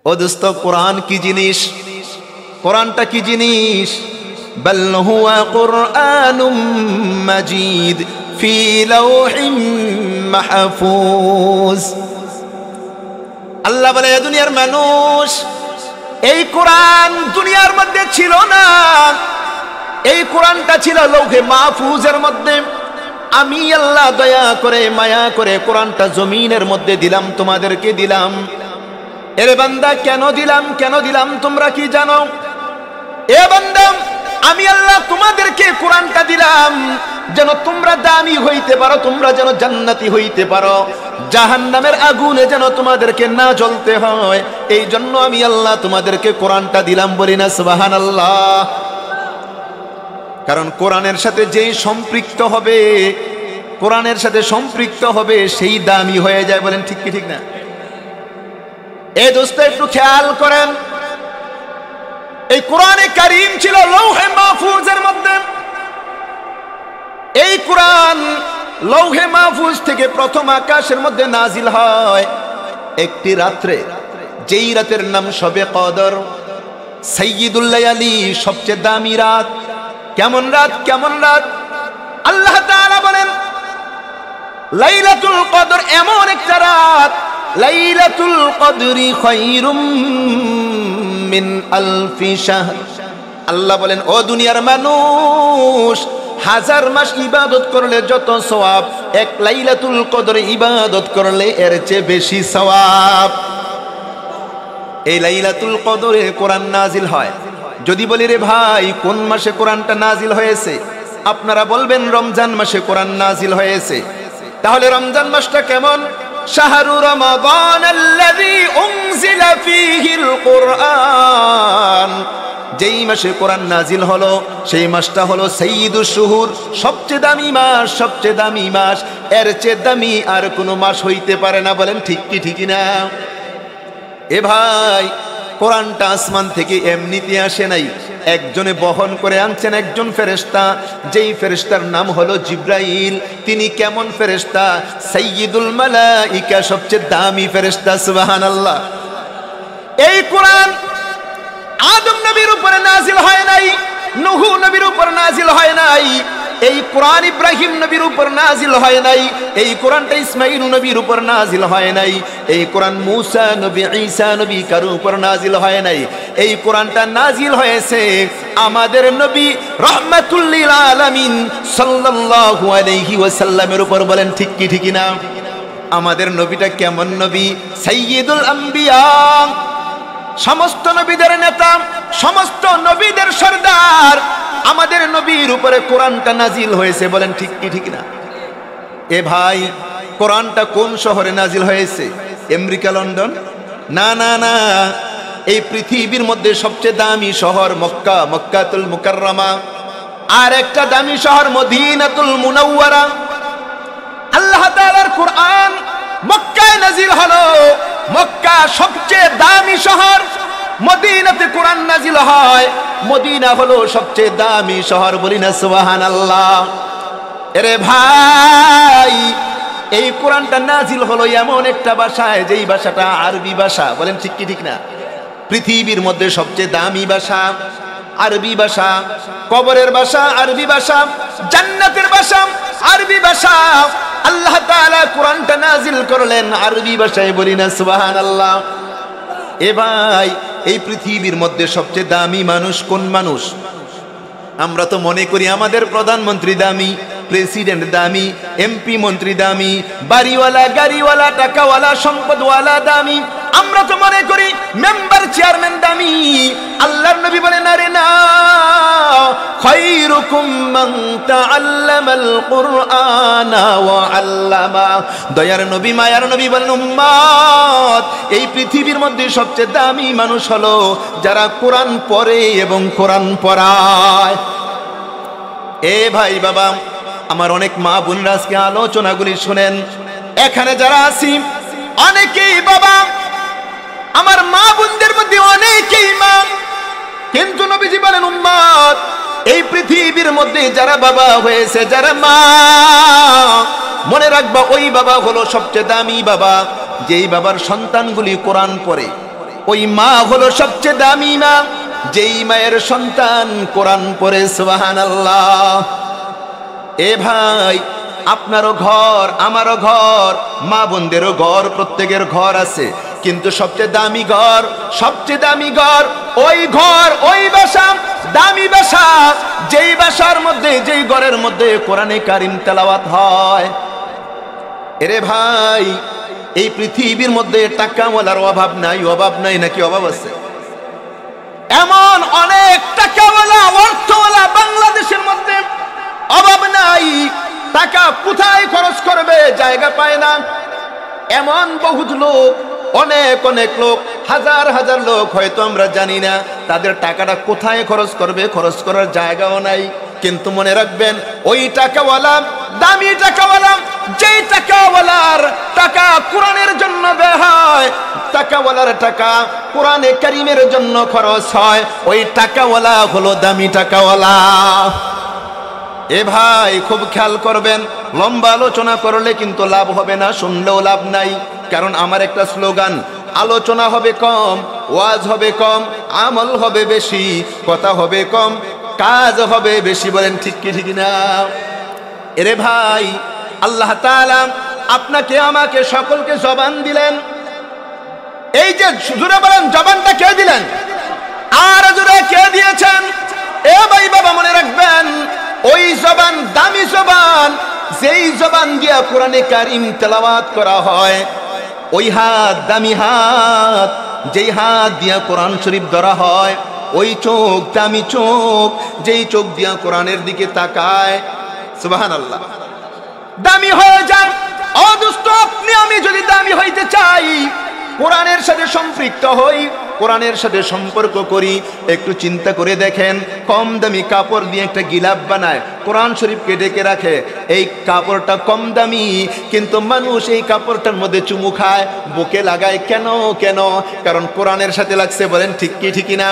ও দোস্ত, কোরআন কি জিনিস? কোরআনটা কি জিনিস? বাল হুয়া কুরআনুম মাজিদ ফি লাওহিম মাহফুজ। আল্লাহ বলে, দুনিয়ার মানুষ, এই কোরআন দুনিয়ার মধ্যে ছিল না, এই কোরআনটা ছিল লৌহে মাহফুজের মধ্যে। আমি আল্লাহ দয়া করে মায়া করে কোরআনটা জমিনের মধ্যে দিলাম, তোমাদেরকে দিলাম। এরে বান্দা, কেন দিলাম? কেন দিলাম তোমরা কি জানো? এ বান্দা, আমি আল্লাহ তোমাদেরকে কোরআনটা দিলাম যেন তোমরা দামি হইতে পারো, তোমরা যেন জান্নাতি হইতে পারো, জাহান্নামের আগুনে যেন তোমাদেরকে না জ্বলতে হয়। এই জন্য আমি আল্লাহ তোমাদেরকে কোরআনটা দিলাম। বলি না সুবহানাল্লাহ। কারণ কোরআনের সাথে যেই সম্পৃক্ত হবে, কোরআনের সাথে সম্পৃক্ত হবে, সেই দামি হয়ে যায়। বলেন ঠিক কি ঠিক না? এই দোস্ত, একটু খেয়াল করেন, এই কোরআনে কারীম ছিল লৌহে মাহফুজের মধ্যে। এই কোরআন লৌহে মাহফুজ থেকে প্রথম আকাশের মধ্যে নাজিল হয় একটি রাত্রে, যেই রাতের নাম শবে কদর, সাইয়্যিদুল লায়ালি, সবচেয়ে দামি রাত। কেমন রাত? কেমন রাত? আল্লাহ তাআলা বলেন, লাইলাতুল কদর এমন একটা রাত, লাইলাতুল কদরি খায়রুম মিন আলফি শাহর। আল্লাহ বলেন, ও দুনিয়ার মানুষ, হাজার মাস ইবাদত করলে যত সওয়াব, এক লাইলাতুল কদর ইবাদত করলে এর চেয়ে বেশি সওয়াব। এই লাইলাতুল কদরে কোরআন নাজিল হয়। যদি বলি, রে ভাই, কোন মাসে কোরআনটা নাজিল হয়েছে? আপনারা বলবেন রমজান মাসে কোরআন নাজিল হয়েছে। তাহলে রমজান মাসটা কেমন? শাহরু রমাদান আল্লাযী উনজিলা ফীহিল কুরআন। যেই মাসে কোরআন নাজিল হলো সেই মাসটা হলো সাইয়্যিদুশ শুহুর, সবচেয়ে দামি মাস, সবচেয়ে দামি মাস। এর চেয়ে দামি আর কোনো মাস হইতে পারে না। বলেন ঠিক কি ঠিক না? এ ভাই, কোরআনটা আসমান থেকে এমনিতে আসে নাই, একজনে বহন করে আনছেন, একজন ফেরেশতা। যেই ফেরেশতার নাম হলো জিবরাইল। তিনি কেমন ফেরেশতা? সাইয়্যিদুল মালাইকা, সবচেয়ে দামি ফেরেশতা। সুবহানাল্লাহ। এই কোরআন আদম নবীর উপরে নাজিল হয় নাই, নূহ নবীর উপর নাজিল হয় নাই, এই কোরআন ইব্রাহিম নবীর উপর নাজিল হয় নাই, এই কোরআনটা ইসমাঈল নবীর উপর নাজিল হয় নাই, এই কোরআন মূসা নবী, ঈসা নবী কারো উপর নাজিল হয় নাই। এই কোরআনটা নাজিল হয়েছে আমাদের নবী রাহমাতুল লিল আলামিন সাল্লাল্লাহু আলাইহি ওয়াসাল্লামের উপর। বলেন ঠিক কি ঠিক না? আমাদের নবীটা কেমন নবী? সাইয়্যিদুল আম্বিয়া, সমস্ত নবীদের নেতা, সমস্ত নবীদের সরদার। আমাদের নবীর উপরে কোরআনটা নাজিল হয়েছে। বলেন ঠিক কি ঠিক না? এ ভাই, কোরআনটা কোন শহরে নাজিল হয়েছে? America, London? না না না, এই পৃথিবীর মধ্যে সবচেয়ে দামি শহর মক্কা, মক্কাতুল মুকাররমা। আর একটা দামি শহর মদিনাতুল মুনাওয়ারা। আল্লাহ তাআলার কোরআন মক্কায় নাজিল হলো। মক্কা সবচেয়ে দামি শহর, মদিনাতে কোরআন নাজিল হয়। মদিনা হলো সবচেয়ে দামি শহর। বলি না সুবহানাল্লাহ। এরে ভাই, এই কোরআনটা নাজিল হলো এমন একটা ভাষায়, যেই ভাষাটা আরবি ভাষা। বলেন ঠিক কি ঠিক না? পৃথিবীর মধ্যে সবচেয়ে দামি ভাষা আরবি ভাষা। কবরের ভাষা আরবি ভাষা, জান্নাতের ভাষা আরবি ভাষা। আল্লাহ তাআলা কোরআনটা নাজিল করলেন আরবি ভাষায়। বলি না সুবহানাল্লাহ। এ ভাই, এই পৃথিবীর মধ্যে সবচেয়ে দামি মানুষ কোন মানুষ? আমরা তো মনে করি আমাদের প্রধানমন্ত্রী দামি, প্রেসিডেন্ট দামি, এমপি মন্ত্রী দামি, বাড়িওয়ালা, গাড়িওয়ালা, টাকাওয়ালা, সম্পদওয়ালা দামি। আমরা তো মনে করি মেম্বার, চেয়ারম্যান দামি। আল্লাহর নবী বলেন, আরে না, খায়রুকুম মান তাআল্লামাল কুরআনা ওয়া আল্লামা। দয়ার নবী, মায়ার নবী বলেন, উম্মত, এই পৃথিবীর মধ্যে সবচেয়ে দামি মানুষ হলো যারা কোরআন পড়ে এবং কোরআন পড়ায়। এ ভাই বাবা, আমার অনেক মা বোনরা আজকে আলোচনাগুলি শুনেন। এখানে যারা আছি অনেকেই বাবা, আমার মা বোনদের মধ্যে অনেকেই মা। কিন্তু নবীজি বলেন, উম্মত, এই পৃথিবীর মধ্যে যারা বাবা হয়েছে, যারা মা, মনে রাখবা ওই বাবা হলো সবচেয়ে দামি বাবা, যেই বাবার সন্তানগুলি কোরআন পড়ে। ওই মা হলো সবচেয়ে দামি মা, যেই মায়ের সন্তান কোরআন পড়ে সুবহানাল্লাহ। এ ভাই, আপনারও ঘর, আমারও ঘর, মা বোনদেরও ঘর, প্রত্যেকের ঘর আছে, কিন্তু সবচেয়ে দামি ঘর, সবচেয়ে দামি ঘর ওই ঘর, ওই বাসা, দামি বাসা, যেই বাসার মধ্যে, যেই ঘরের মধ্যে কোরআনে কারিম তেলাওয়াত হয়। এরে ভাই, এই পৃথিবীর মধ্যে টাকাওয়ালার অভাব নাই, অভাব নাই নাকি অভাব আছে? এমন অনেক টাকাওয়ালা, অর্থওয়ালা বাংলাদেশের মধ্যে, অভাব নাই, টাকা কোথায় খরচ করবে জায়গা পায় না। এমন বহুত লোক, অনেক অনেক লোক, হাজার হাজার লোক হয়তো আমরা জানি না তাদের টাকাটা কোথায় খরচ করবে, খরচ করার জায়গাও নাই। কিন্তু মনে রাখবেন, ওই টাকাওয়ালা, দামি টাকাওয়ালা, যেই টাকাওয়ালার টাকা কোরআনের জন্য ব্যয় হয়, টাকাওয়ালার টাকা কোরআনে কারিমের জন্য খরচ হয়, ওই টাকাওয়ালা হলো দামি টাকাওয়ালা। এ ভাই, খুব খেয়াল করবেন, লম্বা আলোচনা করলে কিন্তু লাভ হবে না, শুনলেও লাভ নাই। কারণ আমার একটা স্লোগান, আলোচনা হবে কম, ওয়াজ হবে কম, আমল হবে বেশি, কথা হবে কম, কাজ হবে বেশি। বলেন ঠিক কি ঠিক না? এরে ভাই, আল্লাহ তাআলা আপনাকে আমাকে সকলকে জবান দিলেন। এই যে জোরে বলেন, জবানটা কে দিলেন? আর জোরে কে দিয়েছেন? এ ভাই বাবা, মনে রাখবেন, ওই জবান দামি জবান, যেই জবান দিয়া কোরআনে কারিম তেলাওয়াত করা হয়, ওই হাত দামি হাত, যেই হাত দিয়া কোরআন শরীফ ধরা হয়, ওই চোখ দামি চোখ, যেই চোখ দিয়া কোরআনের দিকে তাকায়, সুবহানাল্লাহ, দামি হয়ে যান। অদুষ্ট, আপনি আমি যদি দামি হইতে চাই, কোরআনের সাথে সম্পৃক্ত হই, কোরআনের সাথে সম্পর্ক করি, একটু চিন্তা করে দেখেন, কম দামি কাপড় দিয়ে একটা গিলাপ বানায়, কোরআন শরীফকে ঢেকে রাখে, এই কাপড়টা কম দামি, কিন্তু মানুষ এই কাপড়টার মধ্যে চুমু খায়, বুকে লাগায়। কেন? কেন? কারণ কোরআনের সাথে লাগছে। বলেন ঠিক কি ঠিক না?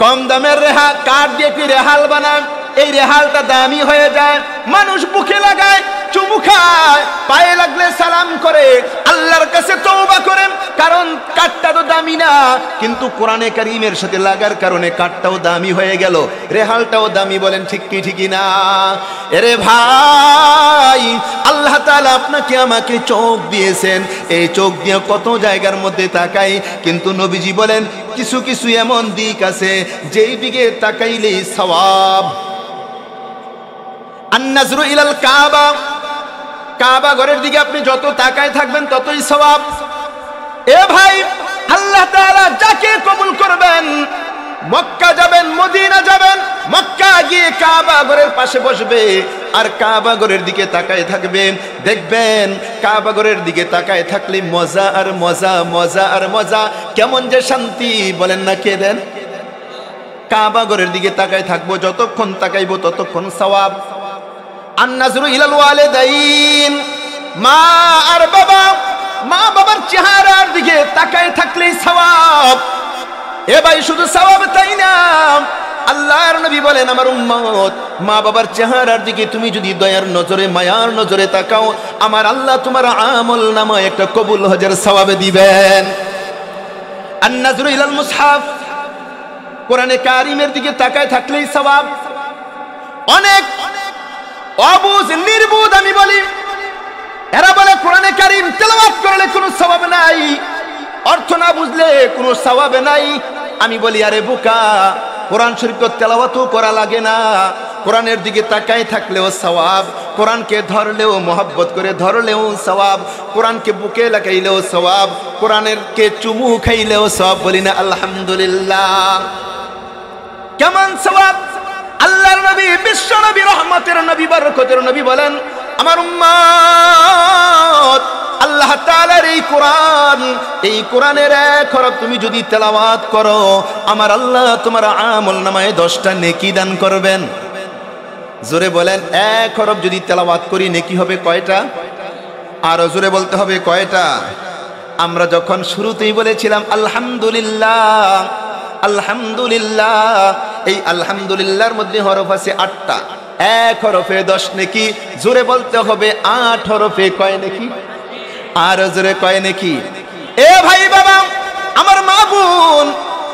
কম দামের রেহাল, কাঠ দিয়ে একটি রেহাল বানায়, এই রেহালটা দামি হয়ে যায়, মানুষ বুকে লাগায়, চুমু খায়, পায়ে লাগলে সালাম করে, আল্লাহর কাছে তওবা করে, কারণ কাঠটা তো দামি না, কিন্তু কোরআনে কারীমের সাথে লাগার কারণে কাঠটাও দামি হয়ে গেল, রেহালটাও দামি। বলেন ঠিক কি ঠিক না? এরে ভাই, আল্লাহ তাআলা আপনাকে আমাকে চোখ দিয়েছেন, এই চোখ দিয়ে কত জায়গার মধ্যে তাকাই, কিন্তু নবীজি বলেন কিছু কিছু এমন দিক আছে যেই দিকে তাকাইলেই সওয়াব। আন-নাজরু ইলাল কাবা, কাবা ঘরের দিকে আপনি যত তাকায় থাকবেন ততই সওয়াব। এ ভাই, আল্লাহ তাআলা যাকে কবুল করবেন, মক্কা যাবেন, মদিনা যাবেন, মক্কা গিয়ে কাবা ঘরের পাশে বসবে আর কাবা ঘরের দিকে তাকায় থাকবে, দেখবেন কাবা ঘরের দিকে তাকায় থাকলে মজা আর মজা, মজা আর মজা, কেমন যে শান্তি। বলেন না কে দেন? কাবা ঘরের দিকে তাকায় থাকবো, যতক্ষণ তাকাইবো ততক্ষণ সওয়াব। আন-নাজরু ইলাল ওয়ালিদাইন, মা আর বাবা, মা বাবার চেহারার দিকে তাকায় থাকলেই সওয়াব। এ ভাই, শুধু সওয়াব তাই না, আল্লাহর নবী বলেন, আমার উম্মত, মা বাবার চেহারার দিকে তুমি যদি দয়ার নজরে, মায়ার নজরে তাকাও, আমার আল্লাহ তোমার আমল নামায় একটা কবুল হজের সওয়াব দিবেন। আন-নাজরু ইলাল মুসহাফ, কোরআনে কারিমের দিকে তাকায় থাকলেই সওয়াব। অনেক অবুঝ নির্বুধ আমি বলি, এরা বলে কোরআনে কারিম তেলাওয়াত করলে কোনো সওয়াব নাই, অর্থ না বুঝলে কোনো সওয়াব নাই। আমি বলি, আরে বোকা, কোরআন শরীফ তেলাওয়াতও করা লাগে না, কোরআনের দিকে তাকায় থাকলেও সওয়াব, কোরআনকে ধরলেও, মহব্বত করে ধরলেও সওয়াব, কোরআনকে বুকে লাগাইলেও সওয়াব, কোরআনের কে চুমু খাইলেও সওয়াব। বলি না আলহামদুলিল্লাহ? কেমন সওয়াব! আল্লাহর নবী, বিশ্ব নবী, রহমতের নবী, বরকতের নবী বলেন, আমার উম্মত, আল্লাহ তাআলার এই কোরআন, এই কোরআনের এক হরফ তুমি যদি তেলাওয়াত করো, আমার আল্লাহ তোমার আমল নামায় 10টা নেকি দান করবেন। জোরে বলেন, এক হরফ যদি তেলাওয়াত করি নেকি হবে কয়টা? আরো জোরে বলতে হবে কয়টা? আমরা যখন শুরুতেই বলেছিলাম আলহামদুলিল্লাহ, আলহামদুলিল্লাহ, এই আলহামদুলিল্লাহর মধ্যে হরফ আছে 8টা, এক হরফে 10 নেকি। জোরে বলতে হবে 8 হরফে কয় নেকি? আর জোরে কয় নেকি? এ ভাই বাবা, আমার মা বোন,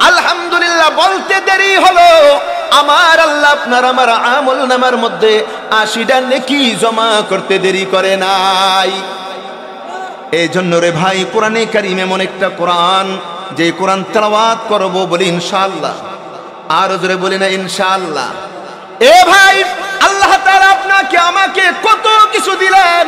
আলহামদুলিল্লাহ বলতে দেরি হলো, আমার আল্লাহ আপনার আমার আমল নামার মধ্যে 80টা নেকি জমা করতে দেরি করে নাই। এই জন্য রে ভাই, কোরআনে কারীম এমন একটা কোরআন, যে কোরআন তেলাওয়াত করব, বলি ইনশাআল্লাহ। আর জোরে বলি না ইনশাআল্লাহ। এ ভাই, আল্লাহ তাআলা আপনাকে আমাকে কত কিছু দিলেন,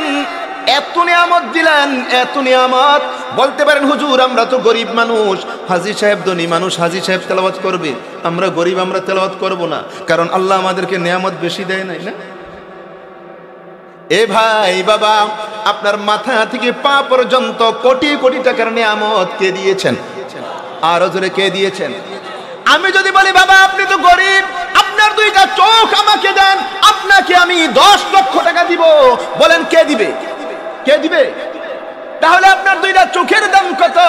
এত নিয়ামত দিলেন, এত নিয়ামত। বলতে পারেন হুজুর আমরা তো গরিব মানুষ, হাজী সাহেব ধনী মানুষ, হাজী সাহেব তেলাওয়াত করবে, আমরা গরিব, আমরা তেলাওয়াত করব না, কারণ আল্লাহ আমাদেরকে নিয়ামত বেশি দেয় নাই না? এ ভাই বাবা, আপনার মাথা থেকে পা পর্যন্ত কোটি কোটি টাকার নিয়ামত কে দিয়েছেন? আর জোরে কে দিয়েছেন? আমি যদি বলি বাবা আপনি তো গরিব, আপনার 2টা চোখ আমাকে দেন, আপনাকে আমি 10 লক্ষ টাকা দিব, বলেন কে দিবে? কে দিবে? তাহলে আপনার 2টা চোখের দাম কত?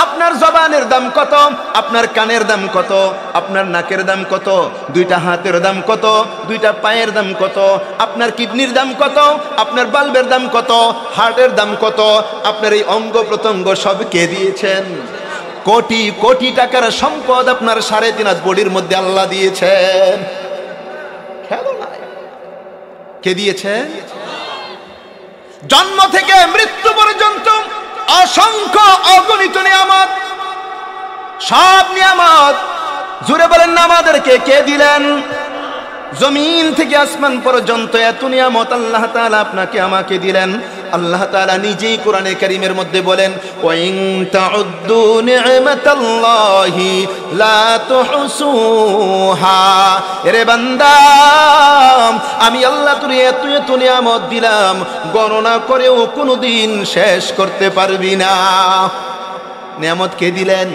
আপনার জবানের দাম কত? আপনার কানের দাম কত? আপনার নাকের দাম কত? 2টা হাতের দাম কত? 2টা পায়ের দাম কত? আপনার কিডনির দাম কত? আপনার বাল্বের দাম কত? হার্টের দাম কত? আপনার এই অঙ্গ প্রত্যঙ্গ সব কে দিয়েছেন? কোটি কোটি টাকার সম্পদ আপনার 3.5 হাত বডির মধ্যে আল্লাহ দিয়েছেন। খেলো না, কে দিয়েছেন? জন্ম থেকে মৃত্যু পর্যন্ত অসংখ্য অগণিত নিয়ামত, সব নিয়ামত জুড়ে বলেন না আমাদেরকে কে দিলেন? জমিন থেকে আসমান পর্যন্ত এত নিয়ামত আল্লাহ তাআলা আপনাকে আমাকে দিলেন। আল্লাহ তাআলা নিজেই কোরআনে কারীমের মধ্যে বলেন, ওয়াইন তাউদ্দু নি'মাতাল্লাহি লা তুহসুহা। এরে বান্দা, আমি আল্লাহ তোরে এত এত নিয়ামত দিলাম, গণনা করেও কোনোদিন শেষ করতে পারবি না। নিয়ামত কে দিলেন?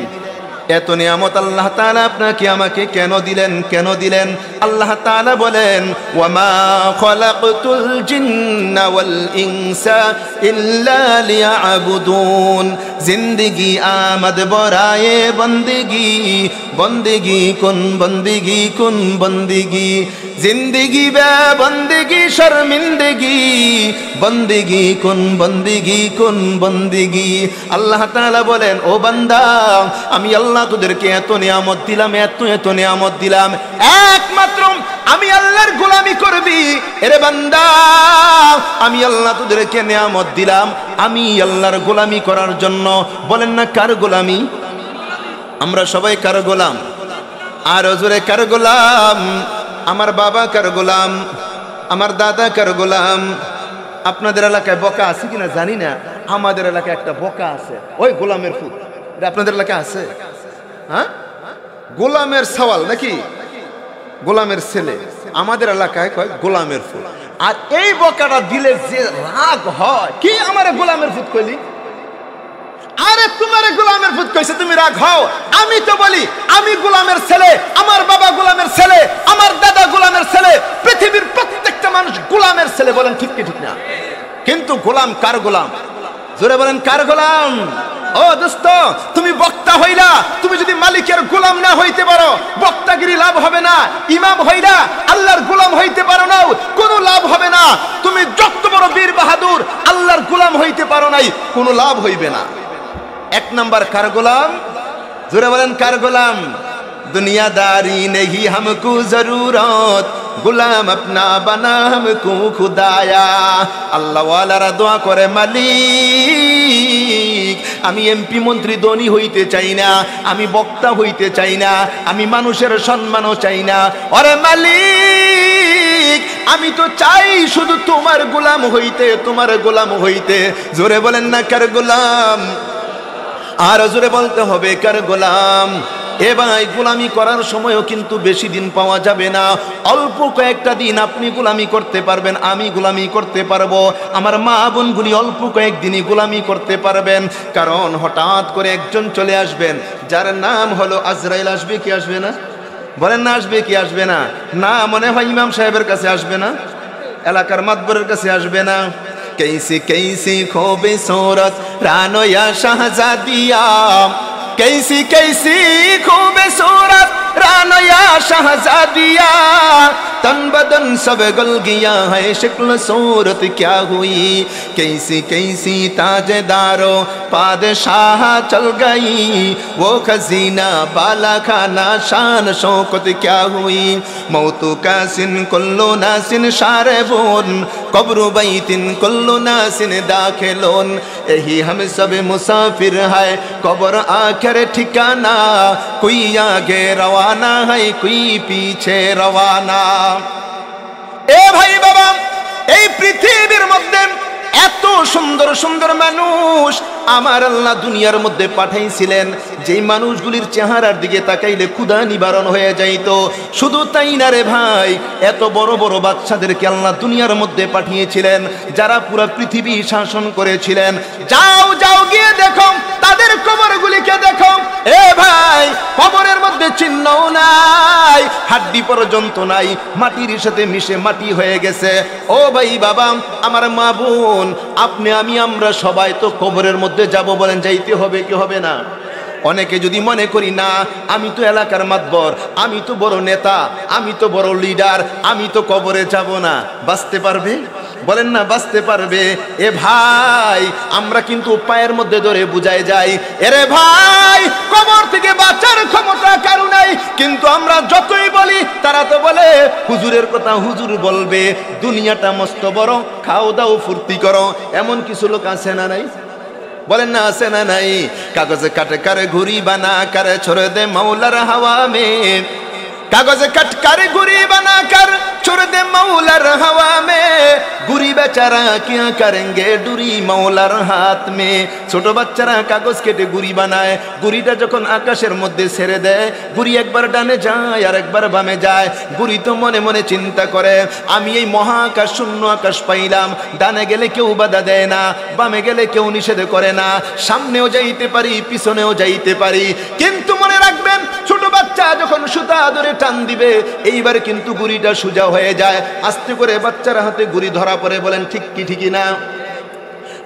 এত নিয়ামত আল্লাহ তাআলা আপনাকে আমাকে কেন দিলেন? কেন দিলেন? আল্লাহ তাআলা বলেন, ওয়ামা খলাকতুল জিন্না ওয়াল ইনসা ইল্লা লিয়াবুদুন। জিন্দেগি আমদ বরায়ে বন্দেগি, বন্দেগি কুন বন্দেগি কুন বন্দেগি, জিন্দেগি বে বন্দেগি শর্মিন্দগি, বন্দেগি কুন বন্দেগি কুন বন্দেগি। আল্লাহ তাআলা বলেন, ও বান্দা, আমি আল্লাহ তোদেরকে এত নিয়ামত দিলাম, এত এত নিয়ামত দিলাম, একমাত্র আমি আল্লাহর গোলামি করবি। এরে বান্দা, আমি আল্লাহ তোদেরকে নিয়ামত দিলাম, আমি আল্লাহর গোলামি করার জন্য। বলেন না কার গোলামি? আমরা সবাই কার গোলাম? আর জোরে কার গোলাম? আমার বাবা কার গোলাম? আমার দাদা কার গোলাম? আপনাদের এলাকায় বকা আছে কিনা জানি না, আমাদের এলাকায় একটা বকা আছে, ওই গোলামের ফুল। আপনাদের এলাকায় আছে? হ্যাঁ, গোলামের সওয়াল নাকি গোলামের ছেলে, আমাদের এলাকায় কয় গোলামের ফুল। আর এই বকাটা দিলে যে রাগ হয়, কি আমারে গোলামের ফুল কইলি, আরে তোমারে গোলামের ফুল কইছে তুমি রাগ হও। আমি তো বলি আমি গোলামের ছেলে, আমার বাবা গোলামের ছেলে, আমার দাদা গোলামের ছেলে, পৃথিবীর প্রত্যেকটা মানুষ গোলামের ছেলে। বলেন ঠিক কি ঠিক না? কিন্তু গোলাম কার গোলাম? জোরে বলেন কার গোলাম? ও দোস্ত, তুমি বক্তা হইলা, তুমি যদি মালিকের গোলাম না হইতে পারো, বক্তাগিরি লাভ হবে না। ইমাম হইলা আল্লাহর গোলাম হইতে পারো না, কোনো লাভ হবে না। তুমি যত বড় বীর বাহাদুর, আল্লাহর গোলাম হইতে পারো নাই, কোনো লাভ হইবে না। 1 নাম্বার কার গোলাম? জোরে বলেন কার গোলাম? दुनियादारी नहीं हमको जरूरत, गुलाम अपना बना हमको खुदाया। আল্লাহ ওয়ালারা দোয়া করে, মালিক আমি এমপি মন্ত্রী ধনী হইতে চাই না, আমি বক্তা হইতে চাই না, আমি মানুষের সম্মানও চাই না। ওরে মালিক, আমি তো চাই শুধু তোমার গোলাম হইতে, তোমার গোলাম হইতে। জোরে বলেন না কার গোলাম? আর জোরে বলতে হবে কার গোলাম? এ ভাই, গোলামি করার সময়ও কিন্তু বেশি দিন পাওয়া যাবে না। অল্প কয়েকটা দিন আপনি গোলামি করতে পারবেন, আমি গোলামি করতে পারবো, আমার মা বোনগুলি অল্প কয়েকদিনই গোলামি করতে পারবেন। কারণ হঠাৎ করে একজন চলে আসবেন যার নাম হলো আজরাইল। আসবে কি আসবে না? বলেন না আসবে কি আসবে না? না, মনে হয় ইমাম সাহেবের কাছে আসবে না, এলাকার মাতবরের কাছে আসবে না। कैसी कैसी खूबसूरत रानो या शहजादिया, कैसी कैसी खूबसूरत रानया शहजादिया, तन बदन सब गल गया है शक्ल सूरत क्या हुई। कैसी कैसी ताजदारो पादशाह चल गई, वो खजीना बाला खाना शान शौकत क्या हुई। मौतु का सिन कुल्लो नासिन शारबून, कब्र बैतिन कुल्लो नासिन दाखिलून। यही हम सब मुसाफिर है, कब्र आखिर ठिकाना। कोई आगे रवाना है, कोई पीछे रवाना। ए भाई बाबा, এই পৃথিবীর মধ্যে এত সুন্দর সুন্দর মানুষ আমার আল্লাহ দুনিয়ার মধ্যে পাঠাইছিলেন, যেই মানুষগুলির চেহারার দিকে তাকাইলে ক্ষুধা নিবারণ হয়ে যাইত। শুধু তাই না রে ভাই, এত বড় বড় বাচ্চাদেরকে আল্লাহ দুনিয়ার মধ্যে পাঠিয়েছিলেন, যারা পুরো পৃথিবী শাসন করেছিলেন। যাও যাও গিয়ে দেখো তাদের কবরগুলিকে দেখো। এ ভাই, কবরের মধ্যে চিহ্নও নাই, হাড্ডি পর্যন্ত নাই, মাটির সাথে মিশে মাটি হয়ে গেছে। ও ভাই বাবা, আমার মা বোন, আপনি আমি আমরা সবাই তো কবরের মধ্যে যাব, বলেন যাইতে হবে কি হবে না? অনেকে যদি মনে করি না আমি তো এলাকার মাতবর, আমি তো বড় নেতা, আমি তো বড় লিডার, আমি তো কবরে যাব না, বাঁচতে পারবে? বলেন না বাঁচতে পারবে? এ ভাই, আমরা কিন্তু পায়ের মধ্যে ধরে বুঝাই যাই, এরে ভাই কবর থেকে বাঁচার ক্ষমতা কারো নাই। কিন্তু আমরা যতই বলি তারা তো বলে হুজুরের কথা হুজুর বলবে, দুনিয়াটা মস্ত বড়, খাও দাও ফুর্তি করো। এমন কিছু লোক আছে না নাই? বলেন না আছে না নাই? কাগজ কাট করে ঘুরি বানা করে छोड़ दे मौलार हवा में, कागज कट कर गुरी बना कर छोड़ दे मौलार हवा में। गुरी बेचारा क्या करेंगे डुरी मौलार हाथ में। छोटो बच्चारा कागज केटे गुरी बनाए, गुरीटा जखन आकाशेर मध्य छेड़े देय, गुरी एकबार डाने जाए और एकबार बामे जाए। गुरी तो मने मने चिंता करे, आमी एई महाकाश शून्य आकाश पाइलाम, डाने गेले केउ बाधा देय ना, बामे गेले केउ निषेध करे ना, सामनेও যাইতে পারি পিছনেও যাইতে পারি। কিন্তু মনে রাখবেন, ছোট বাচ্চা যখন সুতা ধরে টান দিবে, এইবার কিন্তু গুড়িটা সোজা হয়ে যায়। আস্তে করে বাচ্চার হাতে গুড়ি ধরা পড়ে। বলেন ঠিক কি ঠিকই না?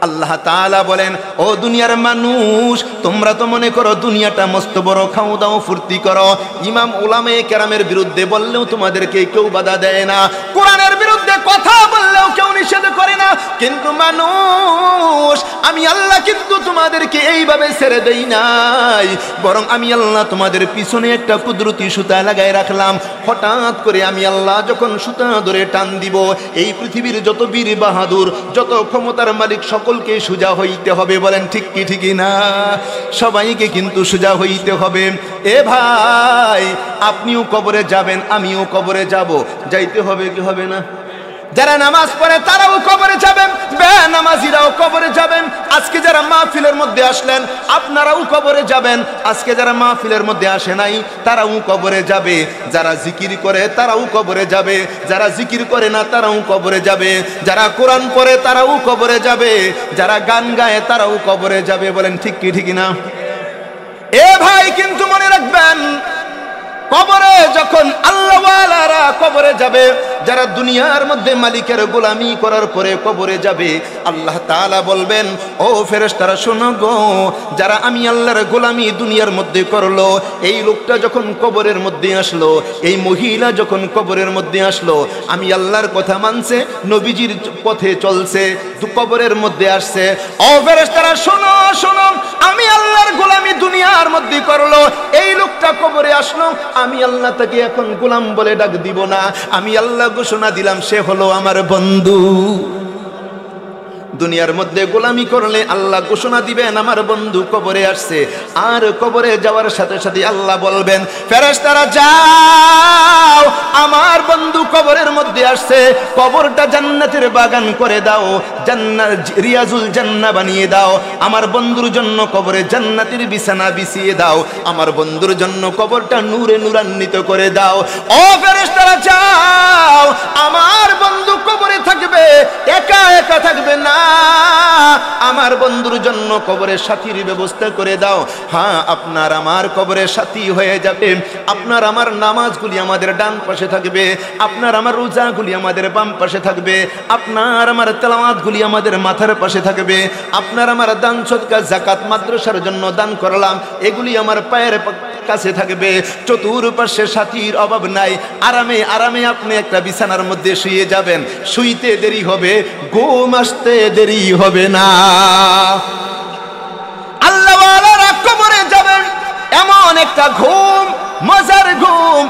আল্লাহ তাআলা বলেন, ও দুনিয়ার মানুষ, তোমরা তো মনে করো দুনিয়াটা মস্ত বড়, খাও দাও ফুর্তি করো। ইমাম উলামায়ে কেরামের বিরুদ্ধে বললেও তোমাদেরকে কেউ বাধা দেয় না, কোরআনের বিরুদ্ধে কথা বললেও কেউ নিষেধ করে না। কিন্তু মানুষ, আমি আল্লাহ কিন্তু তোমাদেরকে এইভাবে ছেড়ে দেই নাই, বরং আমি আল্লাহ তোমাদের পিছনে একটা কুদরতি সুতা লাগাই রাখলাম। হঠাৎ করে আমি আল্লাহ যখন সুতা ধরে টান দিব, এই পৃথিবীর যত বীর বাহাদুর, যত ক্ষমতার মালিক সকলকে সোজা হইতে হবে। বলেন ঠিক কি ঠিকই না? সবাইকে কিন্তু সোজা হইতে হবে। এ ভাই, আপনিও কবরে যাবেন, আমিও কবরে যাব, যাইতে হবে কি হবে না? যারা নামাজ পড়ে তারাও কবরে যাবেন, বেনামাজিরাও কবরে যাবেন। আজকে যারা মাহফিলের মধ্যে আসলেন আপনারাও কবরে যাবেন, আজকে যারা মাহফিলের মধ্যে আসে নাই তারাও কবরে যাবে। যারা জিকির করে তারাও কবরে যাবে, যারা জিকির করে না তারাও কবরে যাবে, যারা কোরআন পড়ে তারাও কবরে যাবে, যারা গান গায় তারাও কবরে যাবে। বলেন ঠিক কি ঠিক না? এ ভাই, কিন্তু মনে রাখবেন, কবরে যখন আল্লাহওয়ালারা কবরে যাবে, যারা দুনিয়ার মধ্যে মালিকের গোলামি করার পরে কবরে যাবে, আল্লাহ তাআলা বলবেন, ও ফেরেশতারা শোনো গো, যারা আমি আল্লাহর গোলামি দুনিয়ার মধ্যে করলো, এই লোকটা যখন কবরের মধ্যে আসলো, এই মহিলা যখন কবরের মধ্যে আসলো, আমি আল্লাহর কথা মানছে, নবীজির পথে চলছে, কবরের মধ্যে আসছে, ও ফেরেশতারা শোনো শোনো, আমি আল্লাহর গোলামি দুনিয়ার মধ্যে করলো, এই লোকটা কবরে আসলো, আমি আল্লাহ তাকে এখন গোলাম বলে ডাক দিব না, আমি আল্লাহ ঘোষণা দিলাম সে হলো আমার বন্ধু। দুনিয়ার মধ্যে গোলামি করলে আল্লাহ ঘোষণা দিবেন আমার বন্ধু কবরে আসছে। আর কবরে যাওয়ার সাথে সাথে আল্লাহ বলবেন, ফেরেশতারা যাও, আমার বন্ধু কবরের মধ্যে আসছে, কবরটা জান্নাতের বাগান করে দাও, জান্নাত রিয়াজুল জান্নাহ বানিয়ে দাও, আমার বন্ধুর জন্য কবরে জান্নাতের বিছানা বিছিয়ে দাও, আমার বন্ধুর জন্য কবরটা নূরে নূরান্বিত করে দাও। ও ফেরেশতারা যাও, আমার বন্ধু কবরে থাকবে, একা একা থাকবে না, আমার বন্ধুর জন্য কবরের সাথীর ব্যবস্থা করে দাও। হ্যাঁ, আপনার আমার কবরের সাথী হয়ে যাবে। আপনার আমার নামাজগুলি আমাদের ডান পাশে থাকবে, আপনার আমার রোজাগুলি আমাদের বাম পাশে থাকবে, আপনার আমার তেলাওয়াতগুলি আমাদের মাথার পাশে থাকবে, আপনার আমার দান সদকা যাকাত মাদ্রাসার জন্য দান করলাম এগুলি আমার পায়ের কাছে থাকবে। চতুর্পাশে সাথীর অভাব নাই। আরামে আরামে আপনি একটা বিছানার মধ্যে শুয়ে যাবেন, শুইতে দেরি হবে, ঘুম আসতে দেরি হবে না। আল্লাহওয়ালারা কবরে যাবেন, এমন একটা ঘুম, মজার ঘুম,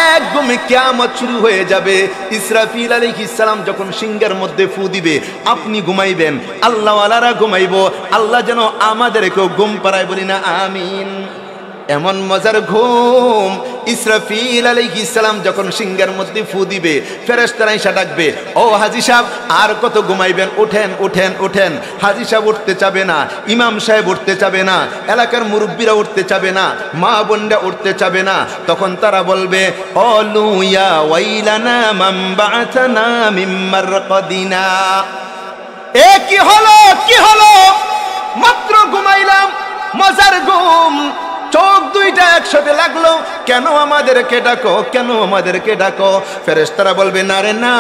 এক ঘুমে কিয়ামত শুরু হয়ে যাবে। ইসরাফিল আলাইহিস সালাম যখন সিংহের মধ্যে ফু দিবে আপনি ঘুমাইবেন, আল্লাহওয়ালারা ঘুমাইবো। আল্লাহ যেন আমাদেরকেও ঘুম পাড়ায়, বলি না আমিন। এমন মজার ঘুম। ইসরাফিল আলাইহিস সালাম যখন সিংহের মধ্যে ফু দিবে ফেরেশতারা এসে ডাকবে, ও হাজী সাহেব আর কত ঘুমাইবেন, উঠেন উঠেন উঠেন। হাজী সাহেব উঠতে চাবে না, ইমাম সাহেব উঠতে চাবে না, এলাকার মুরব্বীরা উঠতে চাবে না, মা বোনরা উঠতে চাবে না। তখন তারা বলবে, অলু ইয়া ওয়াইলানা মান বাআথানা মিন মারকাদিনা। এ কি হলো, কি হলো, মাত্র ঘুমাইলাম, মজার ঘুম, চোখ দুইটা একসাথে লাগলো, কেন আমাদেরকে ডাকো, কেন আমাদেরকে ডাকো? ফেরেশতারা বলবে, না রে না,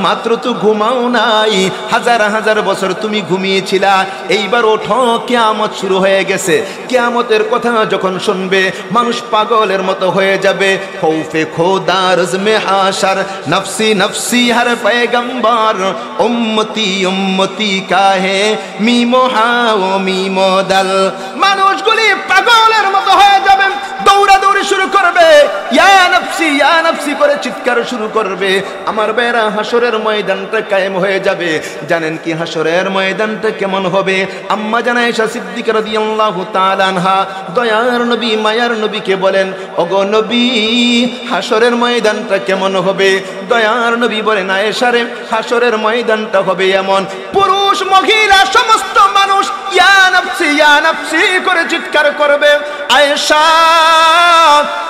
মাত্র তো ঘুমাও নাই, হাজার হাজার বছর তুমি ঘুমিয়েছিলা, এইবার ওঠো, কিয়ামত শুরু হয়ে গেছে। কিয়ামতের কথা যখন শুনবে মানুষ পাগলের মতো হয়ে যাবে। খৌফে খোদা রজমে হাশর, নফসি নফসি হর পয়গম্বর, উম্মতি উম্মতি কাহে মিমো হাও মিমো দল। মানুষগুলি পাগলের মতো হয়ে যাবেন, দৌড়াদৌড়ি শুরু করবে, ইয়া নফসি করে চিৎকার শুরু করবে। আমার বেরা, হাসরের ময়দানটা কায়েম হয়ে যাবে। জানেন কি হাসরের ময়দানটা কেমন হবে? আম্মা জানা আয়েশা সিদ্দিকা রাদিয়াল্লাহু তাআলা আনহা দয়ার নবী মায়ার নবীকে বলেন, ওগো নবী, হাসরের ময়দানটা কেমন হবে? দয়ার নবী বলেন, আয়েশা রে, হাসরের ময়দানটা হবে এমন, পুরুষ মহিলা সমস্ত মানুষ ইয়া নফসি করে চিৎকার করবে। আয়েশা,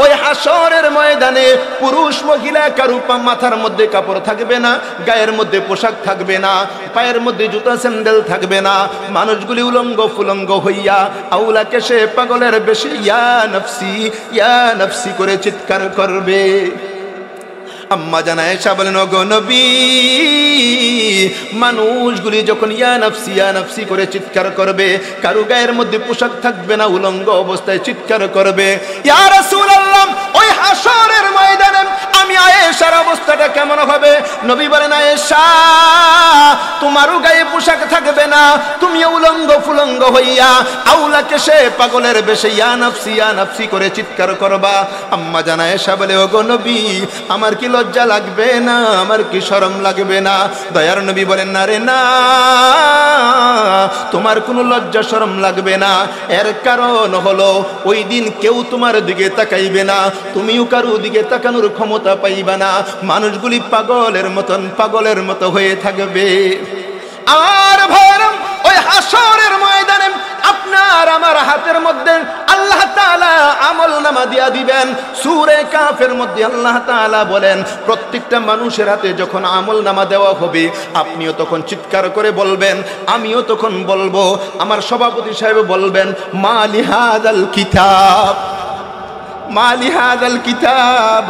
ওই হাসরের ময়দানে পুরুষ মহিলা কারো মাথার মধ্যে কাপড় থাকবে না, গায়ের মধ্যে পোশাক থাকবে না, পায়ের মধ্যে জুতা স্যান্ডেল থাকবে না। মানুষগুলি উলঙ্গ ফুলঙ্গ হইয়া আউলা কেশে পাগলের বেশি ইয়া নফসি করে চিৎকার করবে। আম্মা জানা আয়েশা বলেন, ওগো নবী, মানুষগুলি যখন ইয়া নফসি করে চিৎকার করবে, কারো গায়ের মধ্যে পোশাক থাকবে না, উলঙ্গ অবস্থায় চিৎকার করবে। ইয়া রাসূলুল্লাহ, ওই হাসরের ময়দানে আমি আয়েশার অবস্থাটা কেমন হবে? নবী বলেন, আয়েশা, তোমারও গায়ে পোশাক থাকবে না, তুমি উলঙ্গ ফুলঙ্গ হইয়া আউলা কেশে পাগলের বেশে ইয়া নফসি করে চিৎকার করবা। আম্মা জানা আয়েশা বলে, ওগো নবী, আমার কি লজ্জা লাগবে না, আমার কি শরম লাগবে না? দয়ার নবী বলেন, না রে না, তোমার কোনো লজ্জা শরম লাগবে না। এর কারণ হলো ওই দিন কেউ তোমার দিকে তাকাইবে না, তুমিও কারো দিকে তাকানোর ক্ষমতা পাইবা না। মানুষগুলি পাগলের মতো হয়ে থাকবে। আর ভাইরাম, ওই হাসরের ময়দানে আপনার আমার হাতের মধ্যে আল্লাহ তাআলা আমলনামা দিয়া দিবেন। সূরা কাফের মধ্যে আল্লাহ তাআলা বলেন, প্রত্যেকটা মানুষের হাতে যখন আমলনামা দেওয়া হবে আপনিও তখন চিৎকার করে বলবেন, আমিও তখন বলবো, আমার সভাপতি সাহেব বলবেন, মালি হাযাল কিতাব, মালি হাযাল কিতাব,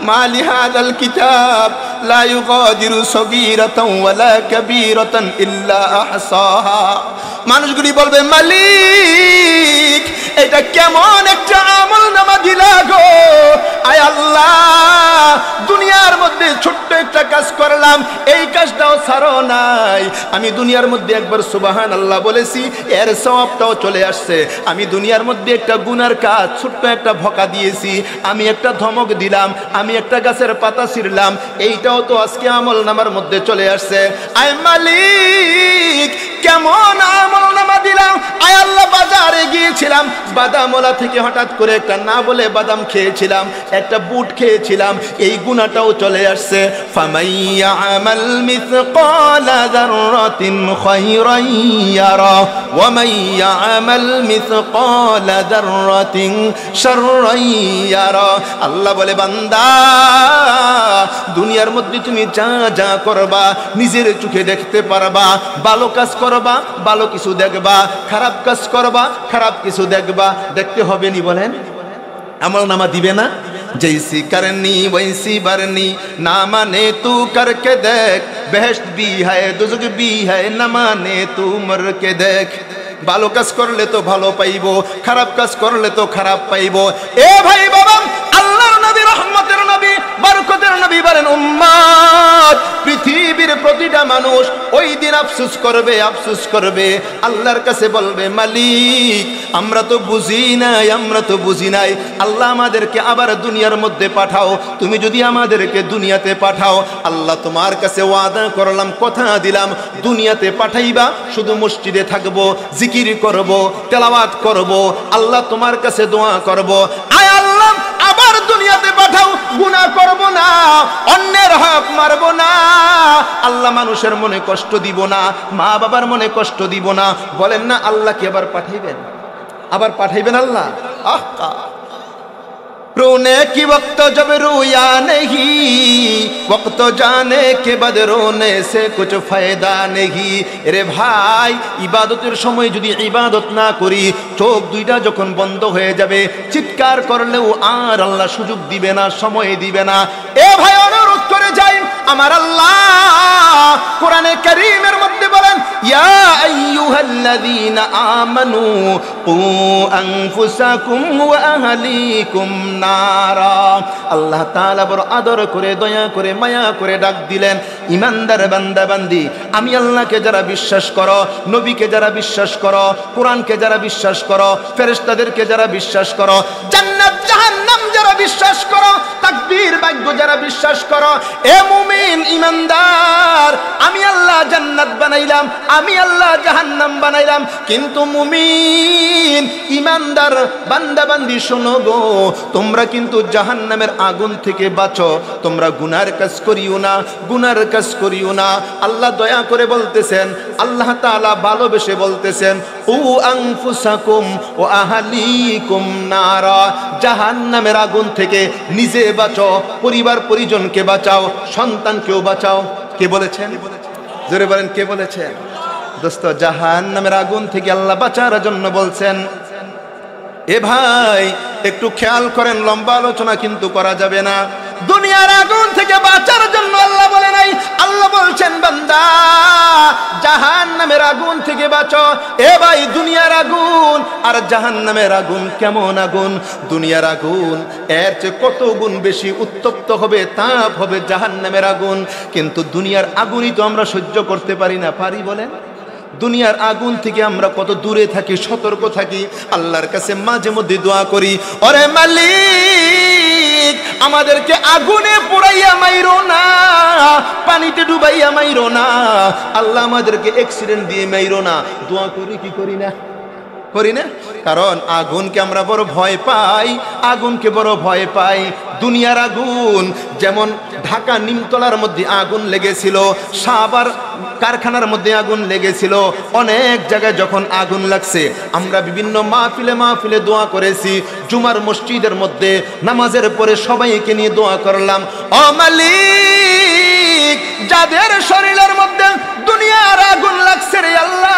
মালি হাযাল কিতাব লা ইউগাদিরু সগীরাতান ওয়ালা কাবীরাতান ইল্লা আহসাহা। মানুষগুলি বলবে, মালিক, এটা কেমন একটা আমলনামা দিলা গো? আয় আল্লাহ, দুনিয়ার মধ্যে ছোট্ট একটা কাজ করলাম, এই কাজটাও ছাড়ো নাই। আমি দুনিয়ার মধ্যে একবার সুবহানাল্লাহ বলেছি, এর সওয়াবটাও চলে আসছে। আমি দুনিয়ার মধ্যে একটা গুনার কাজ, ছোট্ট একটা ভকা দিয়েছি, আমি একটা ধমক দিলাম, আমি একটা গাছের পাতা ছিঁড়লাম, এইটাও তো আজকে আমলনামার মধ্যে চলে আসছে। আয় মালিক, কেমন আমলনামা দিলাম। আয় আল্লাহ, বাজারে গিয়েছিলাম, বাদামওয়ালা থেকে হঠাৎ করে একটা না বলে বাদাম খেয়েছিলাম, একটা বুট খেয়েছিলাম, এই গুনাহটাও চলে আসছে। ফামাইয়া আমাল মিসকালা যাররাতিন খায়রান ইয়ারা ওয়া মাইয়া আমাল মিসকালা যাররাতিন শাররান ইয়ারা। আল্লাহ বলে, বান্দা, দুনিয়ার মধ্যে তুমি যা যা করবা নিজের চোখে দেখতে পারবা। ভালো কাজ করবা, ভালো কিছু দেখবা, খারাপ কাজ করবা, খারাপ কিছু দেখবা। দেখতে হবে নি বলেন? আমলনামা দিবে না? जैसी करनी वैसी भरनी, ना माने तू करके देख, बेहेश्त भी है दुज़्क भी है, न माने तू मर के देख। ভালো কাজ করলে তো ভালো পাইবো, খারাপ কাজ করলে তো খারাপ পাইবো। এ ভাই বাবা, আল্লাহর নবী, রহমতের নবী, বরকতের নবী বলেন, উম্মত, পৃথিবীর প্রতিটা মানুষ ওই দিন আফসোস করবে, আফসোস করবে, আল্লাহর কাছে বলবে, মালিক, আমরা তো বুঝি নাই, আমরা তো বুঝি নাই। আল্লাহ আমাদেরকে আবার দুনিয়ার মধ্যে পাঠাও। তুমি যদি আমাদেরকে দুনিয়াতে পাঠাও, আল্লাহ তোমার কাছে ওয়াদা করলাম, কথা দিলাম, দুনিয়াতে পাঠাইবা, শুধু মসজিদে থাকবো, জিকির করব, তেলাওয়াত করব, আল্লাহ তোমার কাছে দোয়া করব। আয় আল্লাহ, আবার দুনিয়াতে পাঠাও, গুনাহ করব না, অন্যের হক মারব না, আল্লাহ মানুষের মনে কষ্ট দিব না, মা বাবার মনে কষ্ট দিব না। বলেন না, আল্লাহ কি আবার পাঠাইবেন? আবার পাঠাইবেন আল্লাহ? আহা, रोने की वक्त जब रोया नहीं, वक्त जाने के बाद रोने से कुछ फायदा नहीं। रे भाई, ইবাদতের সময় যদি ইবাদত না করি, চোখ দুইটা যখন বন্ধ হয়ে যাবে, চিৎকার করলেও আর আল্লাহ সুযোগ দিবে না, সময় দিবে না। এ ভাই, অনুরোধ করে যাই, আমার আল্লাহ কোরআনে কারীমের মধ্যে বলেন, ইয়া আইয়ুহাল্লাযীনা আমানু কু আনফুসাকুম ওয়া আহলিকুম নারা। আল্লাহ তাআলা বড় আদর করে, দয়া করে, মায়া করে ডাক দিলেন, ইমানদার বান্দা বান্দি, আমি আল্লাহকে যারা বিশ্বাস করো, নবীকে যারা বিশ্বাস করো, কোরআনকে যারা বিশ্বাস করো, ফেরেশতাদেরকে যারা বিশ্বাস করো, জান্নাত জাহান্নাম যারা বিশ্বাস করো, তাকবীর ভাগ্য যারা বিশ্বাস করো, এ মুমিন ইমানদার, আমি আল্লাহ জান্নাত বানাইলাম, আমি আল্লাহ জাহান্নাম বানাইলাম। কিন্তু মুমিন ইমানদার বান্দা বান্দি, শোনো গো, তোমরা কিন্তু জাহান্নামের আগুন থেকে বাঁচো, তোমরা গুনার কাজ করিও না, গুনার কাজ করিও না। আল্লাহ দয়া করে বলতেছেন, আল্লাহ তাআলা ভালোবেসে বলতেছেন, উ আনফুসাকুম ও আহলিকুম নারা, জাহান্নামের আগুন থেকে নিজে বাঁচো, পরিবার পরিজনকে বাঁচাও, সন্তানকেও বাঁচাও। কে বলেছেন? জোরে বলেন, কে বলেছেন? দোস্ত, জাহান্নামের আগুন থেকে আল্লাহ বাঁচার জন্য বলছেন। এ ভাই, একটু খেয়াল করেন, লম্বা আলোচনা কিন্তু করা যাবে না। দুনিয়ার আগুন থেকে বাঁচার জন্য আল্লাহ বলে নাই, আল্লাহ বলছেন, বান্দা, জাহান্নামের আগুন থেকে বাঁচো। এ ভাই, দুনিয়ার আগুন আর জাহান্নামের আগুন কেমন আগুন? দুনিয়ার আগুন এর চেয়ে কত গুণ বেশি উত্তপ্ত হবে, তাপ হবে জাহান্নামের আগুন। কিন্তু দুনিয়ার আগুনই তো আমরা সহ্য করতে পারি না, পারি বলেন? দুনিয়ার আগুন থেকে আমরা কত দূরে থাকি, সতর্ক থাকি। আল্লাহর কাছে মাঝে মধ্যে দোয়া করি, ওরে মালিক, আমাদেরকে আগুনে পোড়াইয়া মাইরো না, পানিতে ডুবাইয়া মাইরো না, আল্লাহ আমাদেরকে অ্যাক্সিডেন্ট দিয়ে মাইরো না। দোয়া করি কি করি না? করি না? কারণ আগুনকে আমরা বড় ভয় পাই, আগুনকে বড় ভয় পাই। দুনিয়ার আগুন যেমন ঢাকা নিমতলার মধ্যে আগুন লেগেছিল, সাবার কারখানার মধ্যে আগুন লেগেছিল, অনেক জায়গায় যখন আগুন লাগছে, আমরা বিভিন্ন মাহফিলে দোয়া করেছি। জুমার মসজিদের মধ্যে নামাজের পরে সবাইকে নিয়ে দোয়া করলাম, ও মালিক, যাদের শরীরের মধ্যে দুনিয়ার আগুন লাগছে রে আল্লাহ,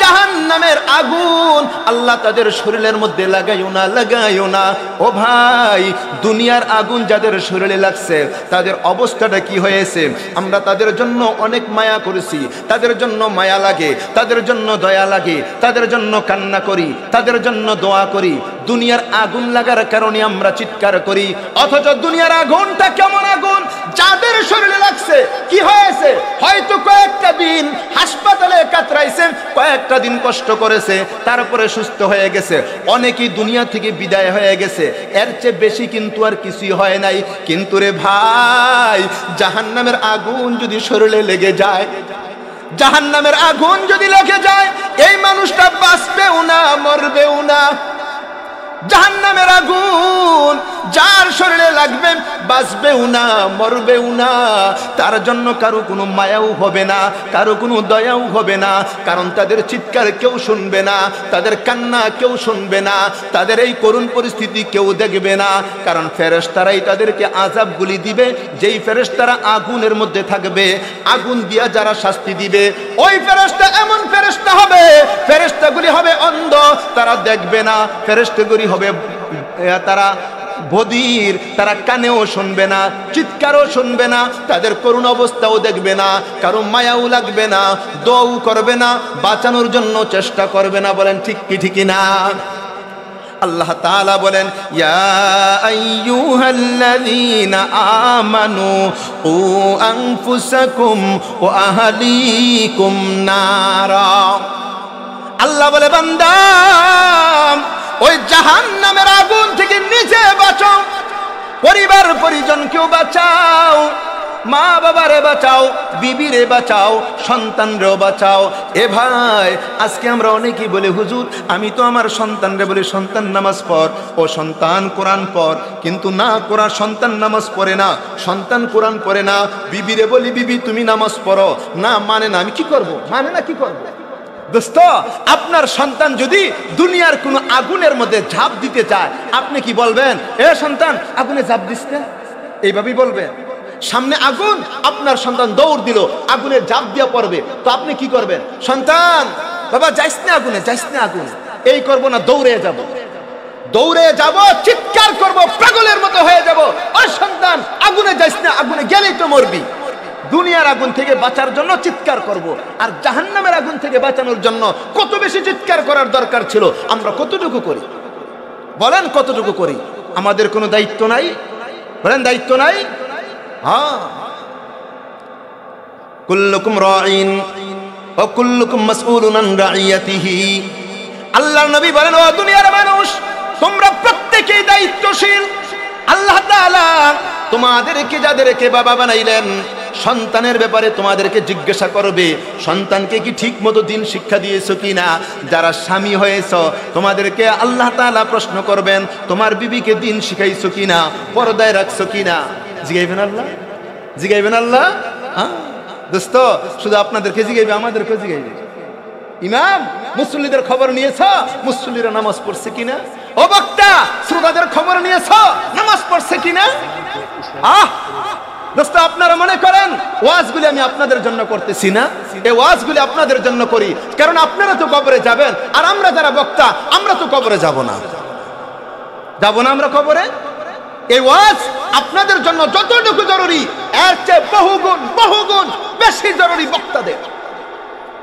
জাহান্নামের আগুন আল্লাহ তাদের শরীরের মধ্যে লাগাইও না, লাগাইও না। ও ভাই, দুনিয়ার আগুন যাদের শরীরে লাগছে, তাদের অবস্থাটা কি হয়েছে? আমরা তাদের জন্য অনেক মায়া করেছি, তাদের জন্য মায়া লাগে, তাদের জন্য দয়া লাগে, তাদের জন্য কান্না করি, তাদের জন্য দোয়া করি। দুনিয়ার আগুন লাগার কারণে আমরা চিৎকার করি, অথচ দুনিয়ার আগুনটা কেমন আগুন? যাদের শরীরে লাগছে, কি হয়েছে? হয়তো কয়েকটা দিন হাসপাতালে কাতরাইছেন, কয়েকটা দিন কষ্ট করেছে, তারপরে সুস্থ হয়ে গেছে, অনেকেই দুনিয়া থেকে বিদায় হয়ে গেছে। এর চেয়ে বেশি কিন্তু আর কিছুই হয় নাই। কিন্তু রে ভাই, জাহান্নামের আগুন যদি শরীরে লেগে যায়, জাহান্নামের আগুন যদি লেগে যায় এই মানুষটা বাঁচবেও না মরবেও না। জাহান্নামের আগুন যার শরীরে লাগবে বাঁচবেও না মরবেও না, তার জন্য কারো কোনো মায়াও হবে না, কারো কোনো দয়াও হবে না, কারণ তাদের চিৎকার কেউ শুনবে না, তাদের কান্না কেউ শুনবে না, তাদের এই করুণ পরিস্থিতি কেউ দেখবে না, কারণ ফেরেশতারাই তাদেরকে আযাবগুলি দিবে। যেই ফেরেশতারা আগুনের মধ্যে থাকবে, আগুন দিয়া যারা শাস্তি দিবে, ওই ফেরেশতা এমন ফেরেশতা হবে, ফেরেশতাগুলি হবে অন্ধ, তারা দেখবে না, ফেরেশতাগুলি হবে তারা বধির, তারা কানেও শুনবে না, চিৎকারও শুনবে না, তাদের করুণ অবস্থাও দেখবে না, কারো মায়াও লাগবে না, দোয়াও করবে না, বাঁচানোর জন্য চেষ্টা করবে না। বলেন ঠিক কি ঠিক না? আল্লাহ তাআলা বলেন, ইয়া আইয়ুহাল্লাযীনা আমানু কু আনফুসাকুম ওয়া আহলিকুম নারা। আল্লাহ বলে, বান্দা ওই জাহান্নামের আগুন থেকে নিজে বাঁচাও, পরিবার পরিজনকেও বাঁচাও, মা বাবারে বাঁচাও, বিবিরে বাঁচাও, সন্তানরেও বাঁচাও। এ ভাই, আজকে আমরা অনেকেই বলে, হুজুর আমি তো আমার সন্তানরে বলি সন্তান নামাজ পড়, ও সন্তান কোরআন পড়, কিন্তু না কোরআন সন্তান নামাজ পড়ে না, সন্তান কোরআন পড়ে না। বিবিরে বলি, বিবি তুমি নামাজ পড়ো, না মানে না, আমি কি করব? মানে না, কি করব? দোস্ত, আপনার সন্তান যদি দুনিয়ার কোনো আগুনের মধ্যে ঝাঁপ দিতে চায়, আপনি কি বলবেন? এ সন্তান আগুনে ঝাঁপ দিস না, এইভাবেই বলবেন। সামনে আগুন, আপনার সন্তান দৌড় দিল, আগুনে ঝাঁপ দিয়া পড়বে, তো আপনি কি করবেন? সন্তান বাবা যাইস না আগুনে, যাইস না আগুনে, এই করব না, দৌড়ে যাব, দৌড়ে যাব, চিৎকার করব, পাগলের মতো হয়ে যাব, ও সন্তান আগুনে যাইস না, আগুনে গেলেই তো মরবি। দুনিয়ার আগুন থেকে বাঁচার জন্য চিৎকার করব, আর জাহান্নামের আগুন থেকে বাঁচানোর জন্য কত বেশি চিৎকার করার দরকার ছিল, আমরা কতটুকু করি? বলেন কতটুকু করি? আমাদের কোনো দায়িত্ব নাই? বলেন দায়িত্ব নাই? হ্যাঁ, কুল্লুকুম রাঈন ওয়া কুল্লুকুম মাসউলুন আন রাইয়াতিহি। আল্লাহর নবী বলেন, ও দুনিয়ার মানুষ, তোমরা প্রত্যেকেই দায়িত্বশীল। আল্লাহ তাআলা তোমাদেরকে যাদেরকে বাবা বানাইলেন, সন্তানের ব্যাপারে তোমাদেরকে জিজ্ঞাসা করবে, সন্তানকে কি ঠিক মতো দিন শিক্ষা দিয়েছো কিনা? যারা স্বামী হয়েছ তোমাদেরকে আল্লাহ তাআলা প্রশ্ন করবেন, তোমার বিবিকে দিন শিখাইছো কিনা, পর্দায় রাখছো কিনা? জিগাইবেন আল্লাহ, জিগাইবেন আল্লাহ। হ্যাঁ দোস্ত, শুধু আপনাদেরকে জিগাইবে, আমাদেরকে জিগাইবে। ইমাম, মুসল্লিদের খবর নিয়েছ, মুসল্লিরা নামাজ পড়ছে কিনা? ও বক্তা, শ্রোতাদের খবর নিয়েছ, নামাজ পড়ছে কিনা? দোস্ত, আপনারা মনে করেন ওয়াজগুলি আমি আপনাদের জন্য করতেছি না? এই ওয়াজগুলি আপনাদের জন্য করি, কারণ আপনারা তো কবরে যাবেন, আর আমরা যারা বক্তা আমরা তো কবরে যাব না, যাব না আমরা কবরে। এই ওয়াজ আপনাদের জন্য যতটুকু জরুরি, এর চেয়ে বহুগুণ বেশি জরুরি বক্তাদের।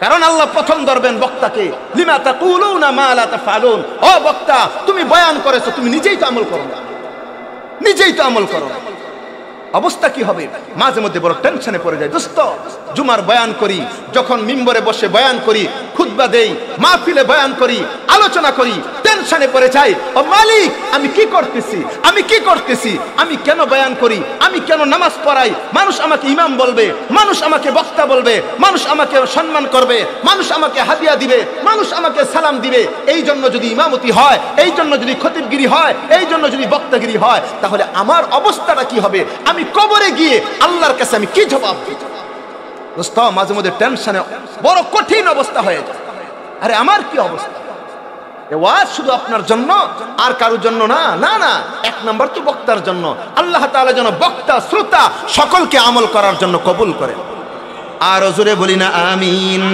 কারণ আল্লাহ প্রথম ধরবেন বক্তাকে, লিমা তাকুলুনা মা লা তাফআলুন। ও বক্তা, তুমি বয়ান করেছো, তুমি নিজেই তো আমল করো না, নিজেই তো আমল করো না। অবস্থা কি হবে? মাঝে মধ্যে বড় টেনশনে পড়ে যায় দোস্ত। জুমার বয়ান করি, যখন মিম্বরে বসে বয়ান করি, খুতবা দেই, মাহফিলে বয়ান করি, আলোচনা করি, টেনশনে পড়ে যাই, ও মালিক আমি কি করতেছি, আমি কি করতেছি, আমি কেন বয়ান করি, আমি কেন নামাজ পড়াই? মানুষ আমাকে ইমাম বলবে, মানুষ আমাকে বক্তা বলবে, মানুষ আমাকে সম্মান করবে, মানুষ আমাকে হাদিয়া দিবে, মানুষ আমাকে সালাম দিবে। এই জন্য যদি ইমামতি হয়, এই জন্য যদি খতিবগিরি হয়, এই জন্য যদি বক্তাগিরি হয়, তাহলে আমার অবস্থাটা কি হবে? আমি কবরে গিয়ে আল্লাহর কাছে আমি কি জবাব দিব? দোস্ত, মাঝে মধ্যে টেনশনে বড় কঠিন অবস্থা হয়ে যায়। আরে আমার কি অবস্থা? এ ওয়াজ শুধু আপনার জন্য, আর কারোর জন্য না, না না, এক নাম্বার তো বক্তার জন্য। আল্লাহ তাআলা যেন বক্তা শ্রোতা সকলকে আমল করার জন্য কবুল করেন। আর জোরে বলি না আমিন।